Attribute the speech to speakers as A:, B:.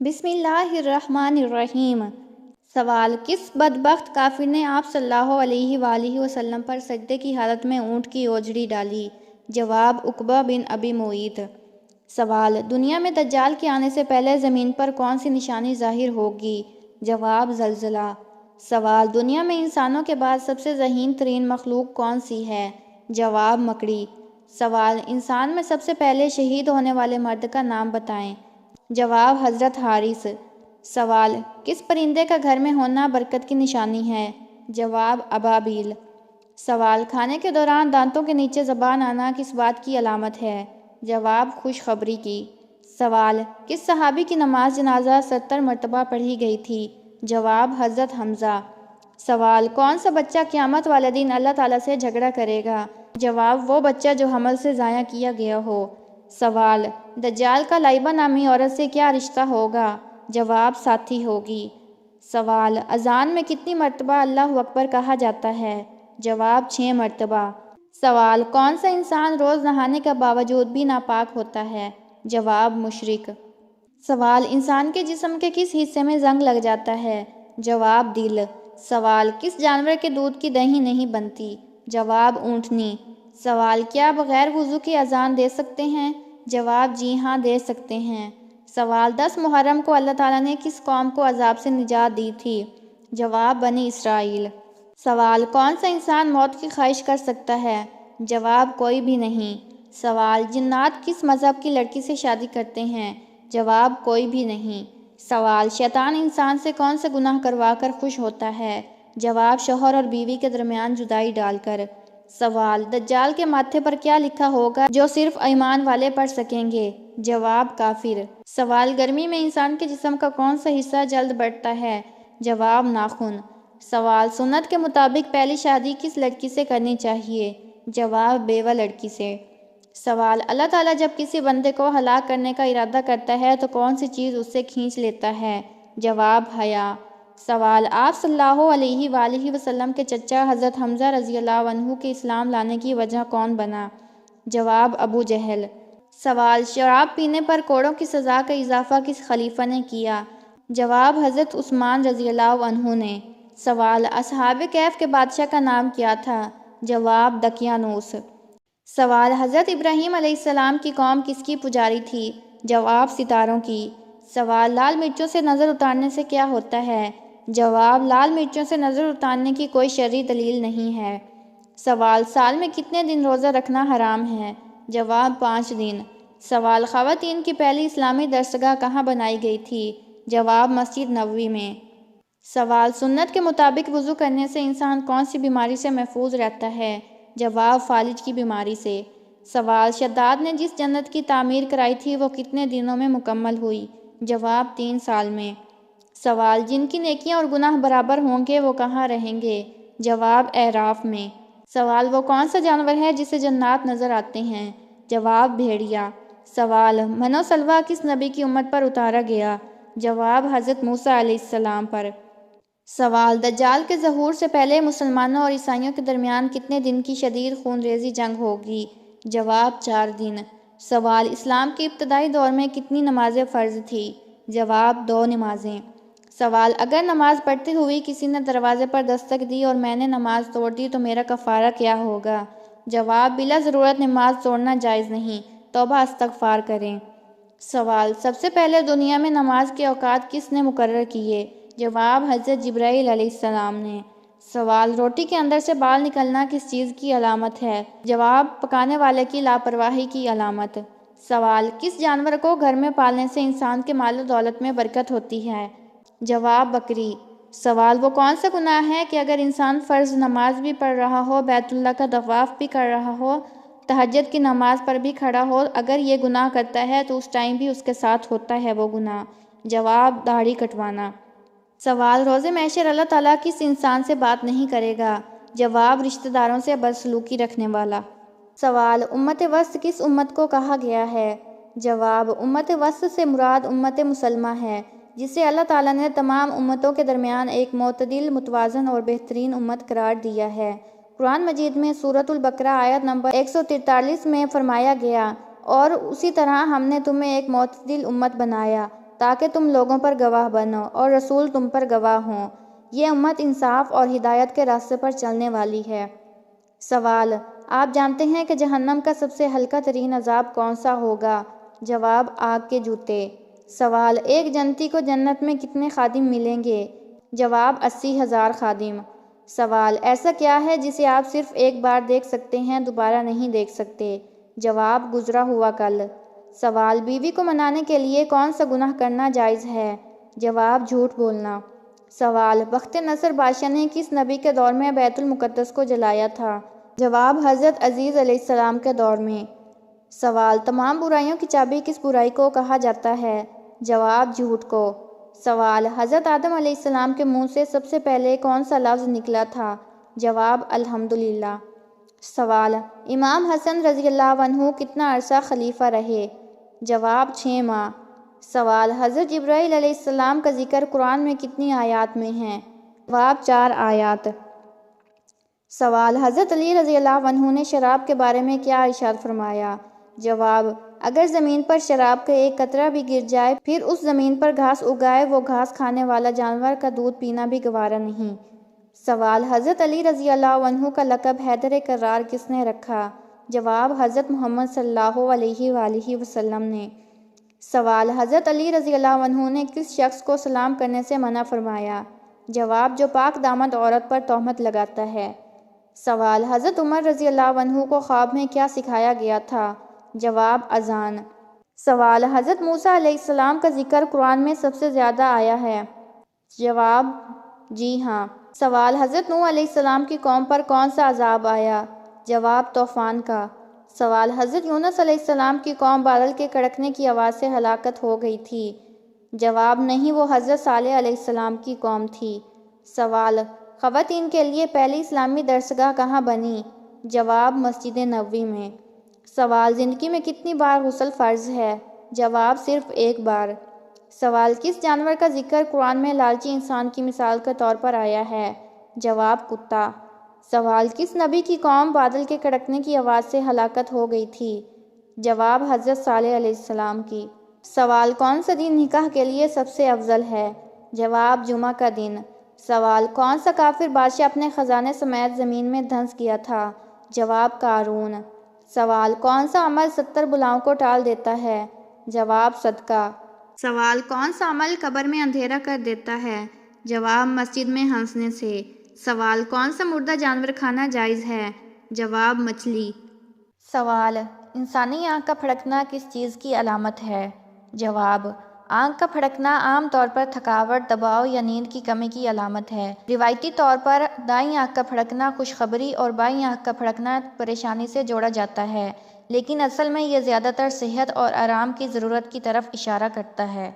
A: بسم اللہ الرحمن الرحیم۔ سوال: کس بدبخت کافر نے آپ صلی اللہ علیہ وآلہ وسلم پر سجدے کی حالت میں اونٹ کی اوجڑی ڈالی؟ جواب: عقبہ بن ابی معیط۔ سوال: دنیا میں دجال کے آنے سے پہلے زمین پر کون سی نشانی ظاہر ہوگی؟ جواب: زلزلہ۔ سوال: دنیا میں انسانوں کے بعد سب سے ذہین ترین مخلوق کون سی ہے؟ جواب: مکڑی۔ سوال: انسان میں سب سے پہلے شہید ہونے والے مرد کا نام بتائیں۔ جواب: حضرت حارث۔ سوال: کس پرندے کا گھر میں ہونا برکت کی نشانی ہے؟ جواب: ابابیل۔ سوال: کھانے کے دوران دانتوں کے نیچے زبان آنا کس بات کی علامت ہے؟ جواب: خوشخبری کی۔ سوال: کس صحابی کی نماز جنازہ 70 مرتبہ پڑھی گئی تھی؟ جواب: حضرت حمزہ۔ سوال: کون سا بچہ قیامت والے دن اللہ تعالیٰ سے جھگڑا کرے گا؟ جواب: وہ بچہ جو حمل سے ضائع کیا گیا ہو۔ سوال: دجال کا لائبہ نامی عورت سے کیا رشتہ ہوگا؟ جواب: ساتھی ہوگی۔ سوال: اذان میں کتنی مرتبہ اللہ اکبر کہا جاتا ہے؟ جواب: 6 مرتبہ۔ سوال: کون سا انسان روز نہانے کے باوجود بھی ناپاک ہوتا ہے؟ جواب: مشرک۔ سوال: انسان کے جسم کے کس حصے میں زنگ لگ جاتا ہے؟ جواب: دل۔ سوال: کس جانور کے دودھ کی دہی نہیں بنتی؟ جواب: اونٹنی۔ سوال: کیا بغیر وضو کے اذان دے سکتے ہیں؟ جواب: جی ہاں، دے سکتے ہیں۔ سوال: 10 محرم کو اللہ تعالیٰ نے کس قوم کو عذاب سے نجات دی تھی؟ جواب: بنی اسرائیل۔ سوال: کون سا انسان موت کی خواہش کر سکتا ہے؟ جواب: کوئی بھی نہیں۔ سوال: جنات کس مذہب کی لڑکی سے شادی کرتے ہیں؟ جواب: کوئی بھی نہیں۔ سوال: شیطان انسان سے کون سے گناہ کروا کر خوش ہوتا ہے؟ جواب: شوہر اور بیوی کے درمیان جدائی ڈال کر۔ سوال: دجال کے ماتھے پر کیا لکھا ہوگا جو صرف ایمان والے پڑھ سکیں گے؟ جواب: کافر۔ سوال: گرمی میں انسان کے جسم کا کون سا حصہ جلد بڑھتا ہے؟ جواب: ناخن۔ سوال: سنت کے مطابق پہلی شادی کس لڑکی سے کرنی چاہیے؟ جواب: بیوہ لڑکی سے۔ سوال: اللہ تعالیٰ جب کسی بندے کو ہلاک کرنے کا ارادہ کرتا ہے تو کون سی چیز اس سے کھینچ لیتا ہے؟ جواب: حیا۔ سوال: آپ صلی اللہ علیہ وآلہ وسلم کے چچا حضرت حمزہ رضی اللہ عنہ کے اسلام لانے کی وجہ کون بنا؟ جواب: ابو جہل۔ سوال: شراب پینے پر کوڑوں کی سزا کا اضافہ کس خلیفہ نے کیا؟ جواب: حضرت عثمان رضی اللہ عنہ نے۔ سوال: اصحاب کہف کے بادشاہ کا نام کیا تھا؟ جواب: دقیانوس۔ سوال: حضرت ابراہیم علیہ السلام کی قوم کس کی پجاری تھی؟ جواب: ستاروں کی۔ سوال: لال مرچوں سے نظر اتارنے سے کیا ہوتا ہے؟ جواب: لال مرچوں سے نظر اتارنے کی کوئی شرعی دلیل نہیں ہے۔ سوال: سال میں کتنے دن روزہ رکھنا حرام ہے؟ جواب: 5 دن۔ سوال: خواتین کی پہلی اسلامی درسگاہ کہاں بنائی گئی تھی؟ جواب: مسجد نبوی میں۔ سوال: سنت کے مطابق وضو کرنے سے انسان کون سی بیماری سے محفوظ رہتا ہے؟ جواب: فالج کی بیماری سے۔ سوال: شداد نے جس جنت کی تعمیر کرائی تھی وہ کتنے دنوں میں مکمل ہوئی؟ جواب: 3 سال میں۔ سوال: جن کی نیکیاں اور گناہ برابر ہوں گے وہ کہاں رہیں گے؟ جواب: اعراف میں۔ سوال: وہ کون سا جانور ہے جسے جنات نظر آتے ہیں؟ جواب: بھیڑیا۔ سوال: من و سلویٰ کس نبی کی امت پر اتارا گیا؟ جواب: حضرت موسیٰ علیہ السلام پر۔ سوال: دجال کے ظہور سے پہلے مسلمانوں اور عیسائیوں کے درمیان کتنے دن کی شدید خون ریزی جنگ ہوگی؟ جواب: 4 دن۔ سوال: اسلام کے ابتدائی دور میں کتنی نمازیں فرض تھیں؟ جواب: 2 نمازیں۔ سوال: اگر نماز پڑھتے ہوئے کسی نے دروازے پر دستک دی اور میں نے نماز توڑ دی تو میرا کفارہ کیا ہوگا؟ جواب: بلا ضرورت نماز توڑنا جائز نہیں، توبہ استغفار کریں۔ سوال: سب سے پہلے دنیا میں نماز کے اوقات کس نے مقرر کیے؟ جواب: حضرت جبرائیل علیہ السلام نے۔ سوال: روٹی کے اندر سے بال نکلنا کس چیز کی علامت ہے؟ جواب: پکانے والے کی لاپرواہی کی علامت۔ سوال: کس جانور کو گھر میں پالنے سے انسان کے مال و دولت میں برکت ہوتی ہے؟ جواب: بکری۔ سوال: وہ کون سا گناہ ہے کہ اگر انسان فرض نماز بھی پڑھ رہا ہو، بیت اللہ کا طواف بھی کر رہا ہو، تہجد کی نماز پر بھی کھڑا ہو، اگر یہ گناہ کرتا ہے تو اس ٹائم بھی اس کے ساتھ ہوتا ہے وہ گناہ؟ جواب: داڑھی کٹوانا۔ سوال: روز محشر اللہ تعالیٰ کس انسان سے بات نہیں کرے گا؟ جواب: رشتہ داروں سے بدسلوکی رکھنے والا۔ سوال: امت وسط کس امت کو کہا گیا ہے؟ جواب: امت وسط سے مراد امت مسلمہ ہے، جسے اللہ تعالیٰ نے تمام امتوں کے درمیان ایک معتدل، متوازن اور بہترین امت قرار دیا ہے۔ قرآن مجید میں سورۃ البقرہ آیت نمبر 143 میں فرمایا گیا، اور اسی طرح ہم نے تمہیں ایک معتدل امت بنایا، تاکہ تم لوگوں پر گواہ بنو اور رسول تم پر گواہ ہوں۔ یہ امت انصاف اور ہدایت کے راستے پر چلنے والی ہے۔ سوال: آپ جانتے ہیں کہ جہنم کا سب سے ہلکا ترین عذاب کون سا ہوگا؟ جواب: آگ کے جوتے۔ سوال: ایک جنتی کو جنت میں کتنے خادم ملیں گے؟ جواب: 80,000 خادم۔ سوال: ایسا کیا ہے جسے آپ صرف ایک بار دیکھ سکتے ہیں، دوبارہ نہیں دیکھ سکتے؟ جواب: گزرا ہوا کل۔ سوال: بیوی کو منانے کے لیے کون سا گناہ کرنا جائز ہے؟ جواب: جھوٹ بولنا۔ سوال: بخت نصر بادشاہ نے کس نبی کے دور میں بیت المقدس کو جلایا تھا؟ جواب: حضرت عزیز علیہ السلام کے دور میں۔ سوال: تمام برائیوں کی چابی کس برائی کو کہا جاتا ہے؟ جواب: جھوٹ کو۔ سوال: حضرت آدم علیہ السلام کے منہ سے سب سے پہلے کون سا لفظ نکلا تھا؟ جواب: الحمدللہ۔ سوال: امام حسن رضی اللہ عنہ کتنا عرصہ خلیفہ رہے؟ جواب: 6 ماہ۔ سوال: حضرت جبرائیل علیہ السلام کا ذکر قرآن میں کتنی آیات میں ہے؟ جواب: 4 آیات۔ سوال: حضرت علی رضی اللہ عنہ نے شراب کے بارے میں کیا ارشاد فرمایا؟ جواب: اگر زمین پر شراب کا ایک قطرہ بھی گر جائے پھر اس زمین پر گھاس اگائے، وہ گھاس کھانے والا جانور کا دودھ پینا بھی گوارا نہیں۔ سوال: حضرت علی رضی اللہ عنہ کا لقب حیدر کرار کس نے رکھا؟ جواب: حضرت محمد صلی اللہ علیہ وآلہ وسلم نے۔ سوال: حضرت علی رضی اللہ عنہ نے کس شخص کو سلام کرنے سے منع فرمایا؟ جواب: جو پاک دامن عورت پر تہمت لگاتا ہے۔ سوال: حضرت عمر رضی اللہ عنہ کو خواب میں کیا سکھایا گیا تھا؟ جواب: اذان۔ سوال: حضرت موسیٰ علیہ السلام کا ذکر قرآن میں سب سے زیادہ آیا ہے؟ جواب: جی ہاں۔ سوال: حضرت نوح علیہ السلام کی قوم پر کون سا عذاب آیا؟ جواب: طوفان کا۔ سوال: حضرت یونس علیہ السلام کی قوم بادل کے کڑکنے کی آواز سے ہلاکت ہو گئی تھی؟ جواب: نہیں، وہ حضرت صالح علیہ السلام کی قوم تھی۔ سوال: خواتین کے لیے پہلی اسلامی درسگاہ کہاں بنی؟ جواب: مسجد نبوی میں۔ سوال: زندگی میں کتنی بار غسل فرض ہے؟ جواب: صرف ایک بار۔ سوال: کس جانور کا ذکر قرآن میں لالچی انسان کی مثال کے طور پر آیا ہے؟ جواب: کتا۔ سوال: کس نبی کی قوم بادل کے کڑکنے کی آواز سے ہلاکت ہو گئی تھی؟ جواب: حضرت صالح علیہ السلام کی۔ سوال: کون سا دن نکاح کے لیے سب سے افضل ہے؟ جواب: جمعہ کا دن۔ سوال: کون سا کافر بادشاہ اپنے خزانے سمیت زمین میں دھنس گیا تھا؟ جواب: قارون۔ سوال: کون سا عمل 70 بلاؤں کو ٹال دیتا ہے؟ جواب: صدقہ۔ سوال: کون سا عمل قبر میں اندھیرا کر دیتا ہے؟ جواب: مسجد میں ہنسنے سے۔ سوال: کون سا مردہ جانور کھانا جائز ہے؟ جواب: مچھلی۔ سوال: انسانی آنکھ کا پھڑکنا کس چیز کی علامت ہے؟ جواب: آنکھ کا پھڑکنا عام طور پر تھکاوٹ، دباؤ یا نیند کی کمی کی علامت ہے۔ روایتی طور پر دائیں آنکھ کا پھڑکنا خوشخبری اور بائیں آنکھ کا پھڑکنا پریشانی سے جوڑا جاتا ہے، لیکن اصل میں یہ زیادہ تر صحت اور آرام کی ضرورت کی طرف اشارہ کرتا ہے۔